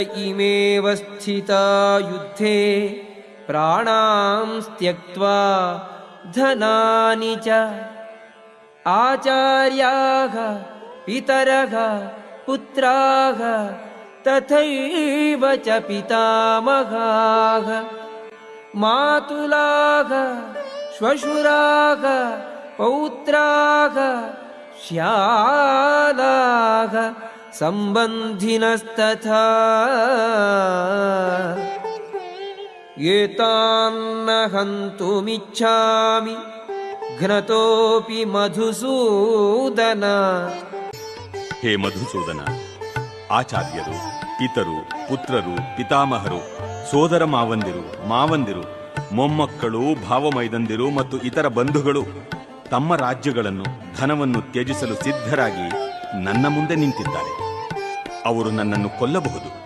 इमेव स्थिता युद्धे प्राणां त्यक्त्वा धनानि च आचार्याः पितरः पुत्राः तथैव च पितामहाः मातुलाः श्वशुराः पौत्राः श्यालाः सम्बन्धिनस्तथा एतान्न हन्तुमिच्छामि घ्नतोऽपि मधुसूदन। हे ಮಧುಸೂದನ, ಆಚಾರ್ಯರು, ಪಿತರು, ಪುತ್ರರು, ಪಿತಾಮಹರು, ಸೋದರ ಮಾವಂದಿರು, ಮೊಮ್ಮಕ್ಕಳು, ಭಾವಮೈದಂದಿರು ಮತ್ತು ಇತರ ಬಂಧುಗಳು ತಮ್ಮ ರಾಜ್ಯಗಳನ್ನು, ಧನವನ್ನು ತ್ಯಜಿಸಲು ಸಿದ್ಧರಾಗಿ ನನ್ನ ಮುಂದೆ ನಿಂತಿದ್ದಾರೆ. ಅವರು ನನ್ನನ್ನು ಕೊಲ್ಲಬಹುದು.